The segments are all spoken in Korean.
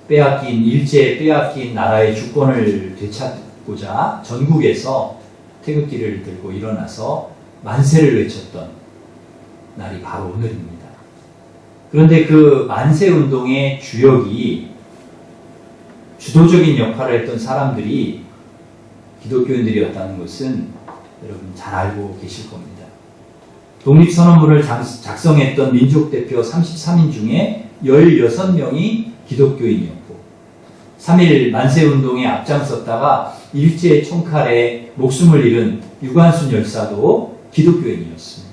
일제에 빼앗긴 나라의 주권을 되찾고자 전국에서 태극기를 들고 일어나서 만세를 외쳤던 날이 바로 오늘입니다. 그런데 그 만세운동의 주역이 주도적인 역할을 했던 사람들이 기독교인들이었다는 것은 여러분 잘 알고 계실 겁니다. 독립선언문을 작성했던 민족대표 33인 중에 16명이 기독교인이었고 3.1 만세운동에 앞장섰다가 일제의 총칼에 목숨을 잃은 유관순 열사도 기독교인이었습니다.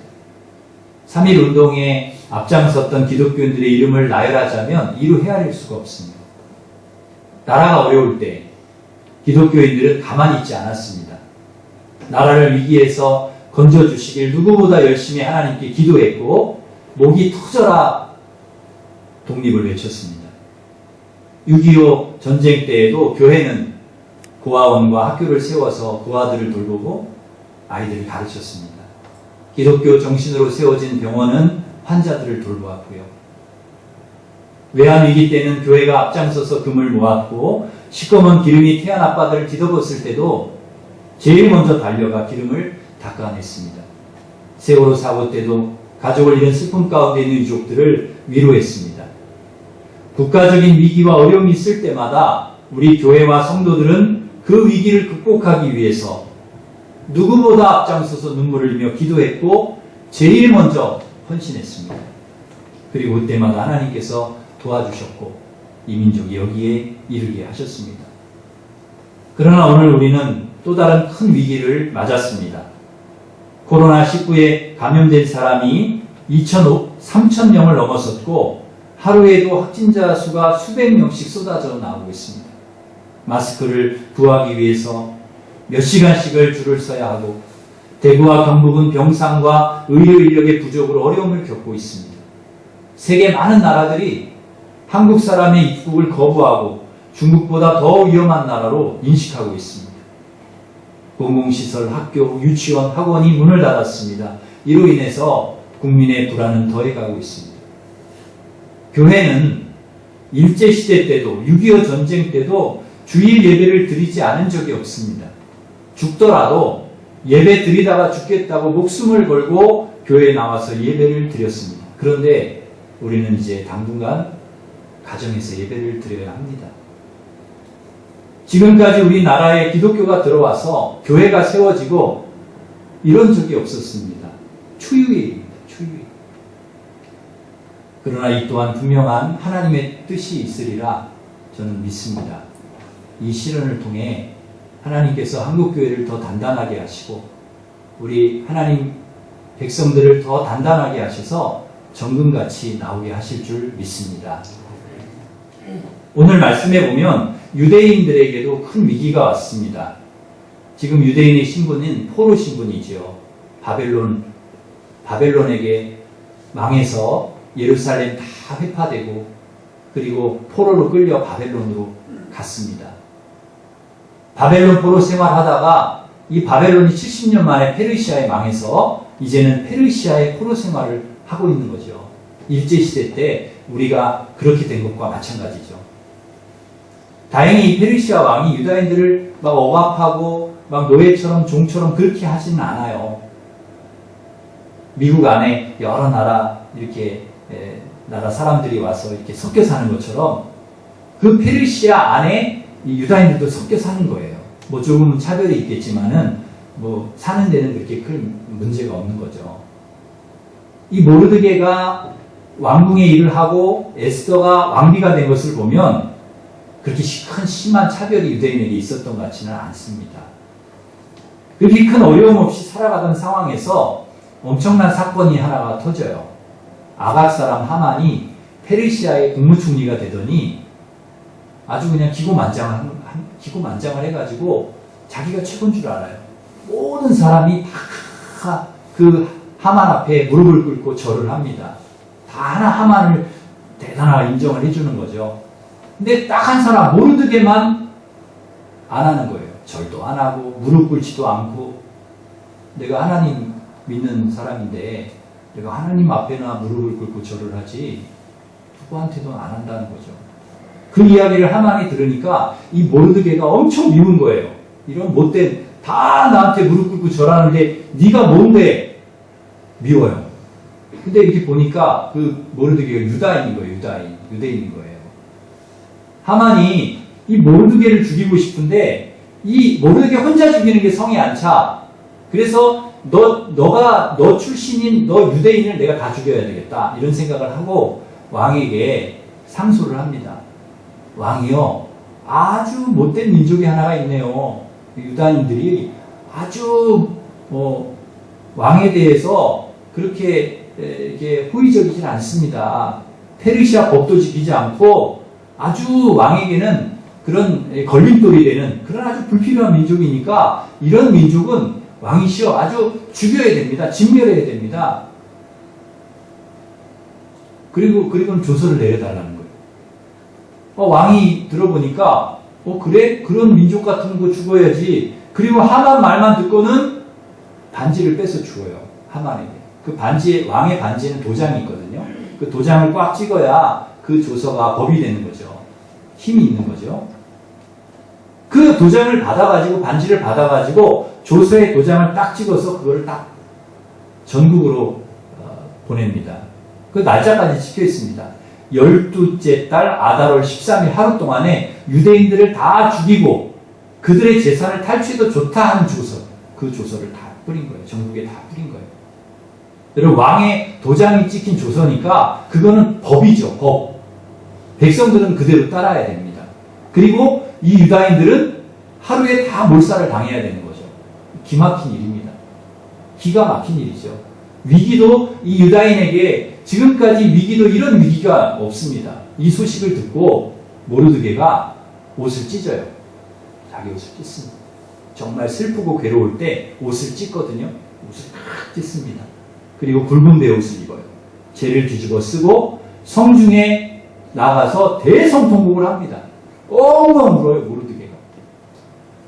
3.1 운동에 앞장섰던 기독교인들의 이름을 나열하자면 이루 헤아릴 수가 없습니다. 나라가 어려울 때 기독교인들은 가만히 있지 않았습니다. 나라를 위기에서 건져주시길 누구보다 열심히 하나님께 기도했고 목이 터져라 독립을 외쳤습니다. 6.25 전쟁 때에도 교회는 고아원과 학교를 세워서 고아들을 돌보고 아이들을 가르쳤습니다. 기독교 정신으로 세워진 병원은 환자들을 돌보았고요. 외환위기 때는 교회가 앞장서서 금을 모았고 시꺼먼 기름이 태안 아빠들을 뒤덮었을 때도 제일 먼저 달려가 기름을 닦아냈습니다. 세월호 사고 때도 가족을 잃은 슬픔 가운데 있는 유족들을 위로했습니다. 국가적인 위기와 어려움이 있을 때마다 우리 교회와 성도들은 그 위기를 극복하기 위해서 누구보다 앞장서서 눈물을 흘리며 기도했고 제일 먼저 헌신했습니다. 그리고 그때마다 하나님께서 도와주셨고 이 민족이 여기에 이르게 하셨습니다. 그러나 오늘 우리는 또 다른 큰 위기를 맞았습니다. 코로나19에 감염된 사람이 3,000명을 넘어섰고 하루에도 확진자 수가 수백 명씩 쏟아져 나오고 있습니다. 마스크를 구하기 위해서 몇 시간씩을 줄을 서야 하고 대구와 경북은 병상과 의료 인력의 부족으로 어려움을 겪고 있습니다. 세계 많은 나라들이 한국 사람의 입국을 거부하고 중국보다 더 위험한 나라로 인식하고 있습니다. 공공시설, 학교, 유치원, 학원이 문을 닫았습니다. 이로 인해서 국민의 불안은 더해가고 있습니다. 교회는 일제시대 때도 6.25 전쟁 때도 주일 예배를 드리지 않은 적이 없습니다. 죽더라도 예배 드리다가 죽겠다고 목숨을 걸고 교회에 나와서 예배를 드렸습니다. 그런데 우리는 이제 당분간 가정에서 예배를 드려야 합니다. 지금까지 우리나라에 기독교가 들어와서 교회가 세워지고 이런 적이 없었습니다. 초유일입니다. 초유일. 그러나 이 또한 분명한 하나님의 뜻이 있으리라 저는 믿습니다. 이 시련을 통해 하나님께서 한국교회를 더 단단하게 하시고 우리 하나님 백성들을 더 단단하게 하셔서 정금같이 나오게 하실 줄 믿습니다. 오늘 말씀해 보면 유대인들에게도 큰 위기가 왔습니다. 지금 유대인의 신분은 포로 신분이지요. 바벨론에게 망해서 예루살렘 다 회파되고 그리고 포로로 끌려 바벨론으로 갔습니다. 바벨론 포로 생활하다가 이 바벨론이 70년 만에 페르시아에 망해서 이제는 페르시아의 포로 생활을 하고 있는 거죠. 일제시대 때 우리가 그렇게 된 것과 마찬가지죠. 다행히 페르시아 왕이 유다인들을 막 억압하고 막 노예처럼 종처럼 그렇게 하지는 않아요. 미국 안에 여러 나라 이렇게 나라 사람들이 와서 이렇게 섞여 사는 것처럼 그 페르시아 안에 이 유다인들도 섞여 사는 거예요. 뭐 조금은 차별이 있겠지만은 뭐 사는 데는 그렇게 큰 문제가 없는 거죠. 이 모르드게가 왕궁의 일을 하고 에스더가 왕비가 된 것을 보면 그렇게 큰 심한 차별이 유대인에게 있었던 것 같지는 않습니다. 그렇게 큰 어려움 없이 살아가던 상황에서 엄청난 사건이 하나가 터져요. 아각 사람 하만이 페르시아의 국무총리가 되더니 아주 그냥 기고만장을 해가지고 자기가 최고인 줄 알아요. 모든 사람이 다 그 하만 앞에 무릎을 꿇고 절을 합니다. 다 하나 하만을 대단하게 인정을 해주는 거죠. 근데 딱 한 사람 모르드게만 안 하는 거예요. 절도 안 하고 무릎 꿇지도 않고 내가 하나님 믿는 사람인데 내가 하나님 앞에나 무릎을 꿇고 절을 하지 누구한테도 안 한다는 거죠. 그 이야기를 하만이 들으니까 이 모르드게가 엄청 미운 거예요. 이런 못된, 다 나한테 무릎 꿇고 절하는데 네가 뭔데? 미워요. 근데 이렇게 보니까 그 모르드게가 유다인인 거예요. 유대인인 거예요. 하만이 이 모르드게를 죽이고 싶은데 이 모르드게 혼자 죽이는 게 성이 안 차. 그래서 너 출신인 너 유대인을 내가 다 죽여야 되겠다. 이런 생각을 하고 왕에게 상소를 합니다. 왕이요, 아주 못된 민족이 하나가 있네요. 유다인들이 아주 왕에 대해서 그렇게 이게 호의적이진 않습니다. 페르시아 법도 지키지 않고 아주 왕에게는 그런 걸림돌이 되는 그런 아주 불필요한 민족이니까 이런 민족은 왕이시여 아주 죽여야 됩니다. 진멸해야 됩니다. 그리고는 조서를 내려달라는 거예요. 왕이 들어보니까 그래? 그런 민족 같은 거 죽어야지. 그리고 하만 말만 듣고는 반지를 뺏어 주어요. 하만에게. 그 반지, 왕의 반지에는 도장이 있거든요. 그 도장을 꽉 찍어야 그 조서가 법이 되는 거죠. 힘이 있는 거죠. 그 도장을 받아가지고, 반지를 받아가지고 조서의 도장을 딱 찍어서 그거를 딱 전국으로 보냅니다. 그 날짜까지 찍혀 있습니다. 12째 달 아달월 13일 하루 동안에 유대인들을 다 죽이고 그들의 재산을 탈취해도 좋다 하는 조서, 그 조서를 다 뿌린 거예요. 전국에 다 뿌린 거예요. 여러분, 왕의 도장이 찍힌 조서니까 그거는 법이죠. 법. 백성들은 그대로 따라야 됩니다. 그리고 이 유다인들은 하루에 다 몰살을 당해야 되는 거죠. 기막힌 일입니다. 기가 막힌 일이죠. 위기도 이 유다인에게 지금까지 위기도 이런 위기가 없습니다. 이 소식을 듣고 모르드게가 옷을 찢어요. 자기 옷을 찢습니다. 정말 슬프고 괴로울 때 옷을 찢거든요. 옷을 탁 찢습니다. 그리고 굵은 베옷을 입어요. 죄를 뒤집어 쓰고 성중에 나가서 대성통곡을 합니다. 엉엉 울어요, 모르드게가.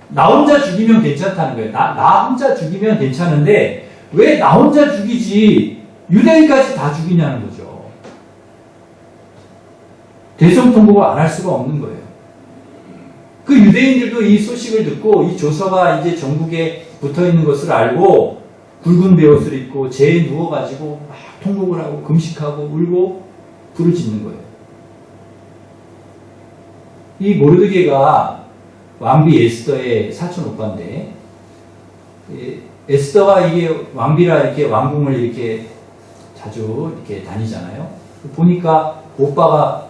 나 혼자 죽이면 괜찮다는 거예요. 나 혼자 죽이면 괜찮은데 왜 나 혼자 죽이지 유대인까지 다 죽이냐는 거죠. 대성통곡을 안 할 수가 없는 거예요. 그 유대인들도 이 소식을 듣고 이 조서가 이제 전국에 붙어 있는 것을 알고 굵은 베옷을 입고 재에 누워가지고 막 통곡을 하고 금식하고 울고 불을 짓는 거예요. 이 모르드게가 왕비 에스더의 사촌 오빠인데, 에스더가 이게 왕비라 이렇게 왕궁을 이렇게 자주 이렇게 다니잖아요. 보니까 오빠가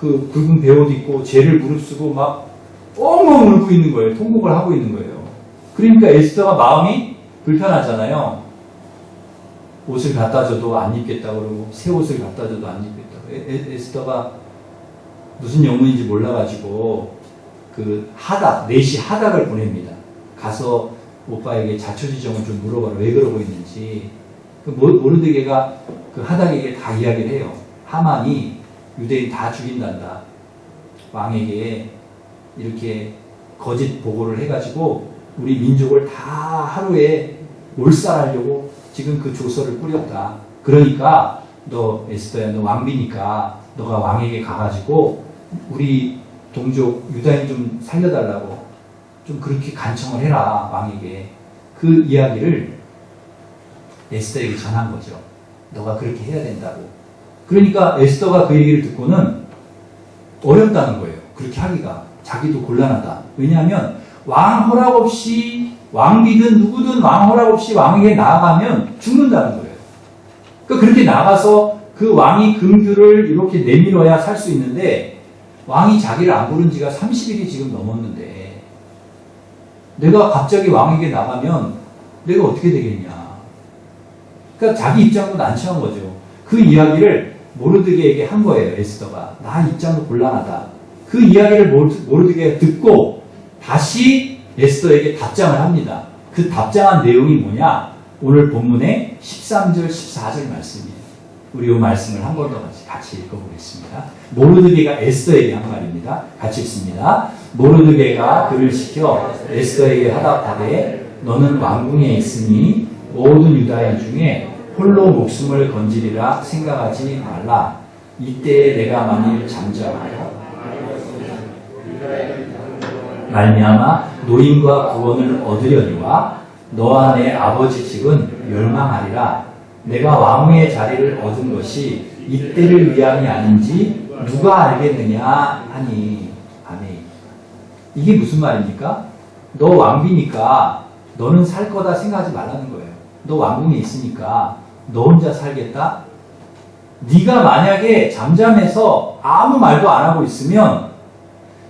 그 굵은 베옷 입고 죄를 무릅쓰고 막 엉엉 울고 있는 거예요. 통곡을 하고 있는 거예요. 그러니까 에스더가 마음이 불편하잖아요. 옷을 갖다 줘도 안 입겠다고 그러고 새 옷을 갖다 줘도 안 입겠다고. 에스더가 무슨 영문인지 몰라가지고 그 하닥, 넷이 하닥을 보냅니다. 가서 오빠에게 자초지종을 좀 물어봐라. 왜 그러고 있는지. 그 모르드게가 그 하닥에게 다 이야기를 해요. 하만이 유대인 다 죽인단다. 왕에게 이렇게 거짓 보고를 해가지고 우리 민족을 다 하루에 몰살하려고 지금 그 조서를 뿌렸다. 그러니까 너 에스더야, 너 왕비니까 너가 왕에게 가가지고 우리 동족 유다인 좀 살려달라고 좀 그렇게 간청을 해라, 왕에게. 그 이야기를 에스더에게 전한 거죠. 너가 그렇게 해야 된다고. 그러니까 에스더가 그 얘기를 듣고는 어렵다는 거예요. 그렇게 하기가. 자기도 곤란하다. 왜냐하면 왕 허락 없이, 왕비든 누구든 왕 허락 없이 왕에게 나아가면 죽는다는 거예요. 그러니까 그렇게 나가서 그 왕이 금규를 이렇게 내밀어야 살 수 있는데, 왕이 자기를 안 부른 지가 30일이 지금 넘었는데 내가 갑자기 왕에게 나가면 내가 어떻게 되겠냐. 그러니까 자기 입장도 난처한 거죠. 그 이야기를 모르드게에게 한 거예요. 에스더가. 나 입장도 곤란하다. 그 이야기를 모르드게가 듣고 다시 에스더에게 답장을 합니다. 그 답장한 내용이 뭐냐? 오늘 본문의 13절 14절 말씀입니다. 우리 이 말씀을 한 번 더 같이 읽어보겠습니다. 모르드게가 에스더에게 한 말입니다. 같이 읽습니다. 모르드게가 그를 시켜 에스더에게 하답하되 너는 왕궁에 있으니 모든 유다인 중에 홀로 목숨을 건지리라 생각하지 말라. 이때에 내가 만일 잠잠하여 말미암아 노임과 구원을 얻으려니와 너와 내 아버지 집은 멸망하리라. 내가 왕위의 자리를 얻은 것이 이때를 위함이 아닌지 누가 알겠느냐 하니. 아멘. 이게 무슨 말입니까? 너 왕비니까 너는 살 거다 생각하지 말라는 거예요. 너 왕궁에 있으니까 너 혼자 살겠다? 네가 만약에 잠잠해서 아무 말도 안 하고 있으면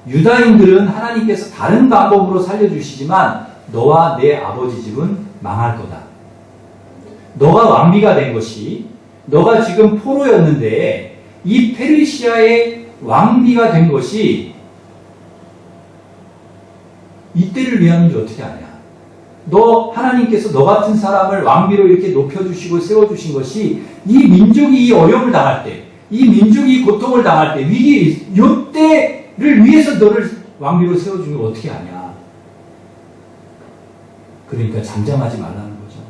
유다인들은 하나님께서 다른 방법으로 살려주시지만 너와 내 아버지 집은 망할 거다. 너가 왕비가 된 것이, 너가 지금 포로였는데 이 페르시아의 왕비가 된 것이 이때를 위함인지 어떻게 아냐? 너 하나님께서 너 같은 사람을 왕비로 이렇게 높여주시고 세워주신 것이 이 민족이 이 어려움을 당할 때, 이 민족이 고통을 당할 때, 위기, 이때를 위해서 너를 왕비로 세워준 걸 어떻게 아냐? 그러니까 잠잠하지 말라는 거죠.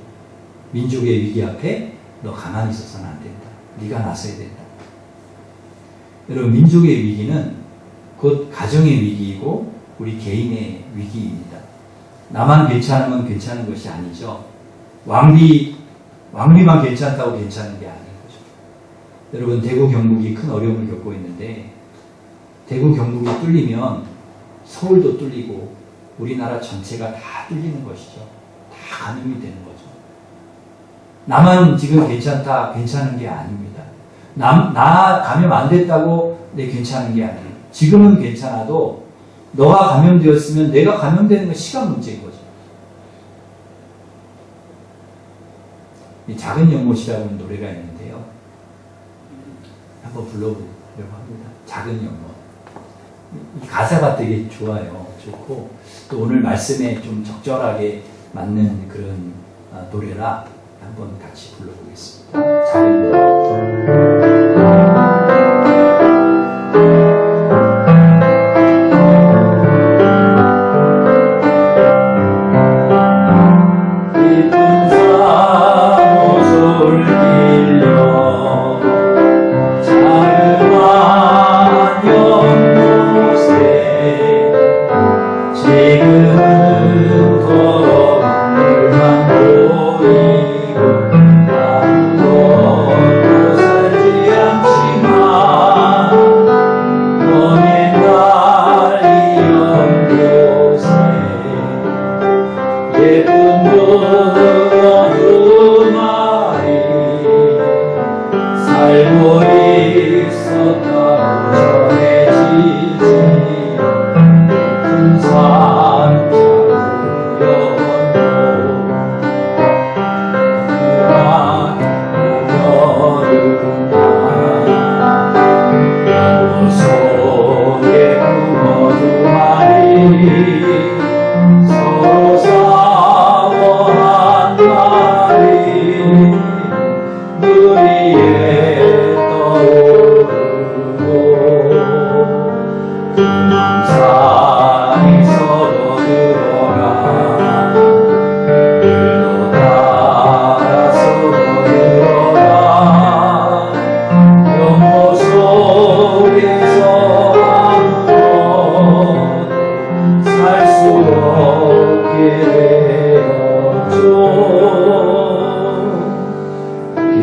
민족의 위기 앞에 너 가만히 있어서는 안 된다. 네가 나서야 된다. 여러분, 민족의 위기는 곧 가정의 위기이고 우리 개인의 위기입니다. 나만 괜찮으면 괜찮은 것이 아니죠. 왕비만 괜찮다고 괜찮은 게 아닌 거죠. 여러분, 대구 경북이 큰 어려움을 겪고 있는데 대구 경북이 뚫리면 서울도 뚫리고 우리나라 전체가 다 뚫리는 것이죠. 다 감염이 되는 거죠. 나만 지금 괜찮다, 괜찮은 게 아닙니다. 나 감염 안 됐다고 내 괜찮은 게 아니에요. 지금은 괜찮아도 너가 감염되었으면 내가 감염되는 건 시간 문제인 거죠. 이 작은 연못이라고 하는 노래가 있는데요. 한번 불러보려고 합니다. 작은 연못. 이 가사가 되게 좋아요. 좋고 또 오늘 말씀에 좀 적절하게 맞는 그런 노래라 한번 같이 불러보겠습니다. 작은 연못.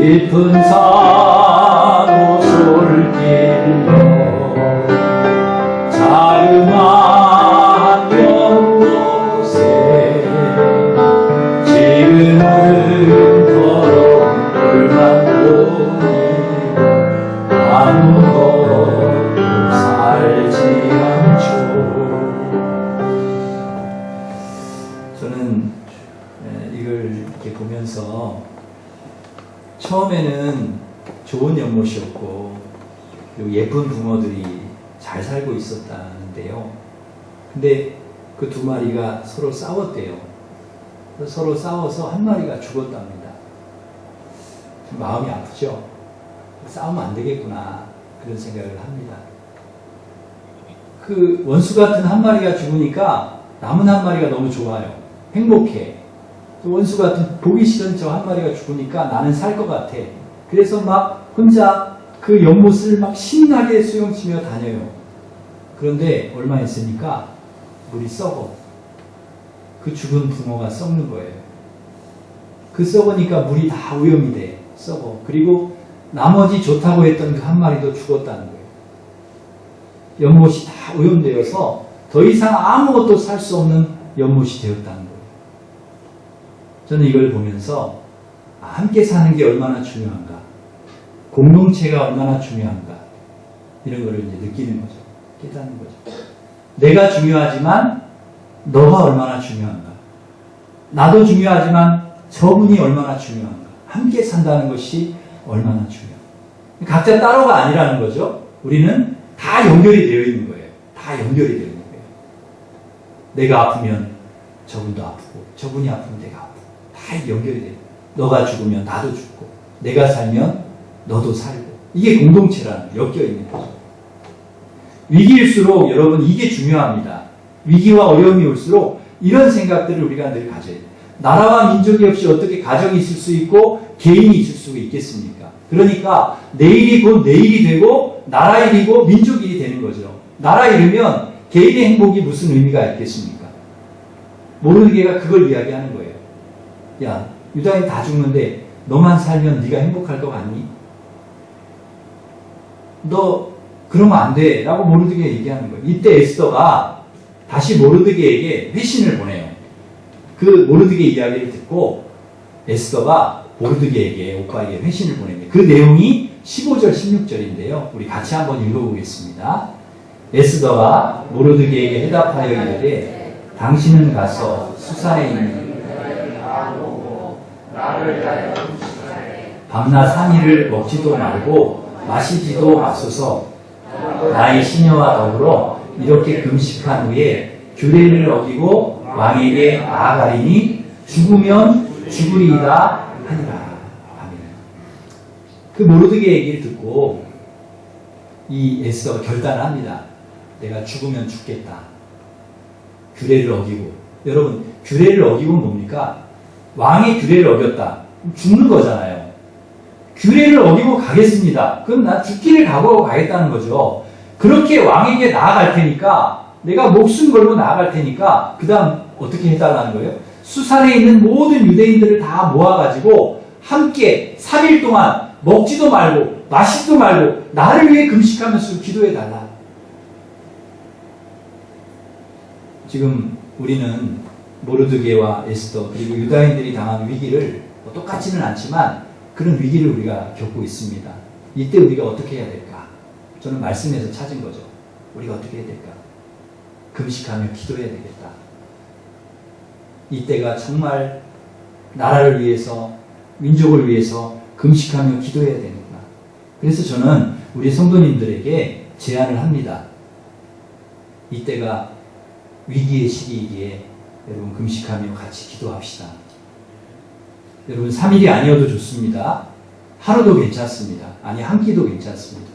깊은 산호 솔길로 자그마한 연못에 지금은 더러운 꿀만 보이고 아무것도 살지 않죠. 저는 이걸 이렇게 보면서 처음에는 좋은 연못이었고 그리고 예쁜 붕어들이 잘 살고 있었다는데요. 근데 그 두 마리가 서로 싸웠대요. 서로 싸워서 한 마리가 죽었답니다. 좀 마음이 아프죠? 싸우면 안 되겠구나 그런 생각을 합니다. 그 원수 같은 한 마리가 죽으니까 남은 한 마리가 너무 좋아요. 행복해. 원수 같은 보기 싫은 저 한 마리가 죽으니까 나는 살 것 같아. 그래서 막 혼자 그 연못을 막 신나게 수영치며 다녀요. 그런데 얼마 있으니까 물이 썩어. 그 죽은 붕어가 썩는 거예요. 그 썩으니까 물이 다 오염이 돼. 썩어. 그리고 나머지 좋다고 했던 그 한 마리도 죽었다는 거예요. 연못이 다 오염되어서 더 이상 아무것도 살 수 없는 연못이 되었다는 거예요. 저는 이걸 보면서 함께 사는 게 얼마나 중요한가, 공동체가 얼마나 중요한가, 이런 거를 이제 느끼는 거죠. 깨닫는 거죠. 내가 중요하지만 너가 얼마나 중요한가, 나도 중요하지만 저분이 얼마나 중요한가, 함께 산다는 것이 얼마나 중요한가. 각자 따로가 아니라는 거죠. 우리는 다 연결이 되어 있는 거예요. 다 연결이 되어 있는 거예요. 내가 아프면 저분도 아프고, 저분이 아프면 내가 아프고, 다 연결이 돼요. 너가 죽으면 나도 죽고, 내가 살면 너도 살고, 이게 공동체라는 거예요. 엮여 있는 거죠. 위기일수록 여러분 이게 중요합니다. 위기와 어려움이 올수록 이런 생각들을 우리가 늘 가져야 돼요. 나라와 민족이 없이 어떻게 가정이 있을 수 있고 개인이 있을 수 있겠습니까? 그러니까 내일이 곧 내일이 되고 나라 일이고 민족 일이 되는 거죠. 나라 일이면 개인의 행복이 무슨 의미가 있겠습니까? 모르게가 그걸 이야기하는 거예요. 야, 유다인 다 죽는데 너만 살면 네가 행복할 것 같니? 너 그러면 안 돼 라고 모르드게가 얘기하는 거예요. 이때 에스더가 다시 모르드게에게 회신을 보내요. 그 모르드게 이야기를 듣고 에스더가 모르드게에게, 오빠에게 회신을 보냅니다. 그 내용이 15절 16절인데요. 우리 같이 한번 읽어보겠습니다. 에스더가 모르드게에게 해답하여 이르되 당신은 가서 수산에 있는 밤낮 3일을 먹지도 말고 마시지도 마소서. 나의 시녀와 더불어 이렇게 금식한 후에 규례를 어기고 왕에게 나아가리니 죽으면 죽으리이다 하니라. 아멘. 그 모르드게 얘기를 듣고 이 에스더가 결단을 합니다. 내가 죽으면 죽겠다. 규례를 어기고. 여러분, 규례를 어기고는 뭡니까? 왕의 규례를 어겼다. 죽는 거잖아요. 규례를 어기고 가겠습니다. 그럼 난 죽기를 각오하고 가겠다는 거죠. 그렇게 왕에게 나아갈 테니까, 내가 목숨 걸고 나아갈 테니까, 그 다음 어떻게 해달라는 거예요? 수산에 있는 모든 유대인들을 다 모아가지고 함께 3일 동안 먹지도 말고 마시지도 말고 나를 위해 금식하면서 기도해달라. 지금 우리는 모르드게와 에스더 그리고 유다인들이 당한 위기를 똑같지는 않지만 그런 위기를 우리가 겪고 있습니다. 이때 우리가 어떻게 해야 될까? 저는 말씀에서 찾은 거죠. 우리가 어떻게 해야 될까? 금식하며 기도해야 되겠다. 이때가 정말 나라를 위해서, 민족을 위해서 금식하며 기도해야 되는구나. 그래서 저는 우리 성도님들에게 제안을 합니다. 이때가 위기의 시기이기에 여러분 금식하며 같이 기도합시다. 여러분 3일이 아니어도 좋습니다. 하루도 괜찮습니다. 아니 한 끼도 괜찮습니다.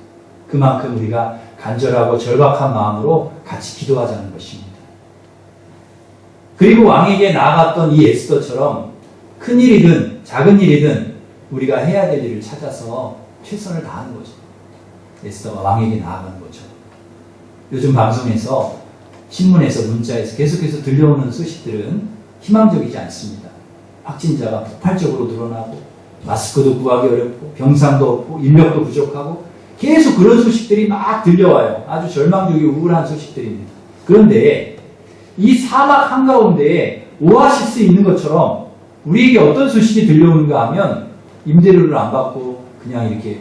그만큼 우리가 간절하고 절박한 마음으로 같이 기도하자는 것입니다. 그리고 왕에게 나아갔던 이 에스더처럼 큰 일이든 작은 일이든 우리가 해야 될 일을 찾아서 최선을 다하는 거죠. 에스더가 왕에게 나아가는 거죠. 요즘 방송에서, 신문에서, 문자에서 계속해서 들려오는 소식들은 희망적이지 않습니다. 확진자가 폭발적으로 늘어나고 마스크도 구하기 어렵고 병상도 없고 인력도 부족하고 계속 그런 소식들이 막 들려와요. 아주 절망적이고 우울한 소식들입니다. 그런데 이 사막 한가운데에 오아시스 있는 것처럼 우리에게 어떤 소식이 들려오는가 하면 임대료를 안 받고 그냥 이렇게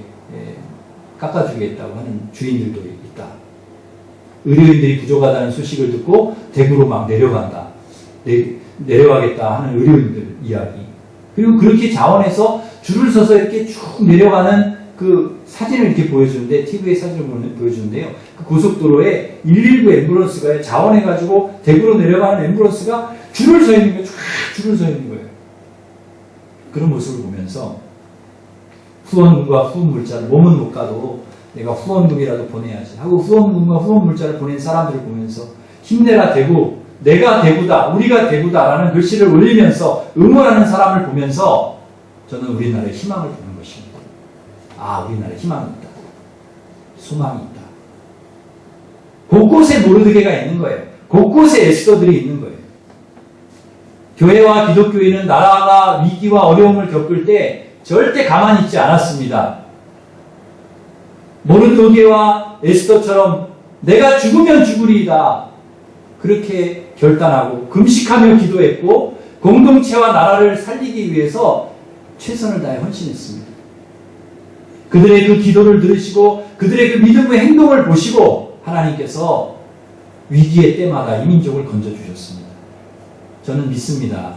깎아주겠다고 하는 주인들도 있다. 의료인들이 부족하다는 소식을 듣고 대구로 막 내려간다. 내려가겠다 하는 의료인들 이야기. 그리고 그렇게 자원해서 줄을 서서 이렇게 쭉 내려가는 그 사진을 이렇게 보여주는데, TV에 사진을 보여주는데요. 그 고속도로에 119 앰뷸런스가 자원해가지고 대구로 내려가는 앰뷸런스가 줄을 서 있는 거예요. 쫙 줄을 서 있는 거예요. 그런 모습을 보면서 후원금과 후원 물자를, 몸은 못 가도 내가 후원금이라도 보내야지 하고 후원금과 후원 물자를 보낸 사람들을 보면서 힘내라 대구, 내가 대구다, 우리가 대구다라는 글씨를 올리면서 응원하는 사람을 보면서 저는 우리나라의 희망을 보는 것입니다. 아, 우리나라에 희망이 있다. 소망이 있다. 곳곳에 모르드게가 있는 거예요. 곳곳에 에스더들이 있는 거예요. 교회와 기독교인은 나라가 위기와 어려움을 겪을 때 절대 가만히 있지 않았습니다. 모르드게와 에스더처럼 내가 죽으면 죽으리이다. 그렇게 결단하고 금식하며 기도했고 공동체와 나라를 살리기 위해서 최선을 다해 헌신했습니다. 그들의 그 기도를 들으시고 그들의 그 믿음의 행동을 보시고 하나님께서 위기의 때마다 이 민족을 건져주셨습니다. 저는 믿습니다.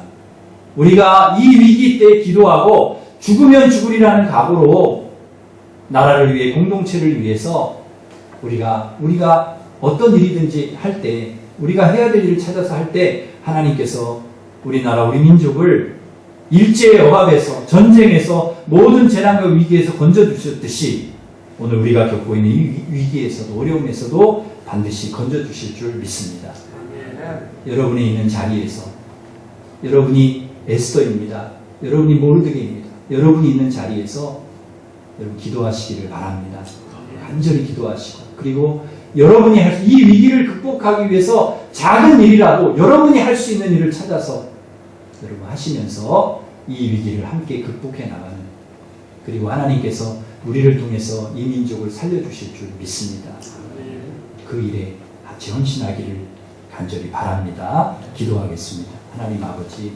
우리가 이 위기 때 기도하고 죽으면 죽으리라는 각오로 나라를 위해 공동체를 위해서 우리가 어떤 일이든지 할 때 우리가 해야 될 일을 찾아서 할 때 하나님께서 우리나라 우리 민족을 일제의 억압에서 전쟁에서 모든 재난과 위기에서 건져주셨듯이 오늘 우리가 겪고 있는 이 위기에서도 어려움에서도 반드시 건져주실 줄 믿습니다. 여러분이 있는 자리에서 여러분이 에스더입니다. 여러분이 모르드게입니다. 여러분이 있는 자리에서 여러분 기도하시기를 바랍니다. 간절히 기도하시고 그리고 여러분이 이 위기를 극복하기 위해서 작은 일이라도 여러분이 할 수 있는 일을 찾아서 여러분 하시면서 이 위기를 함께 극복해 나가는 그리고 하나님께서 우리를 통해서 이 민족을 살려주실 줄 믿습니다. 그 일에 같이 헌신하기를 간절히 바랍니다. 기도하겠습니다. 하나님 아버지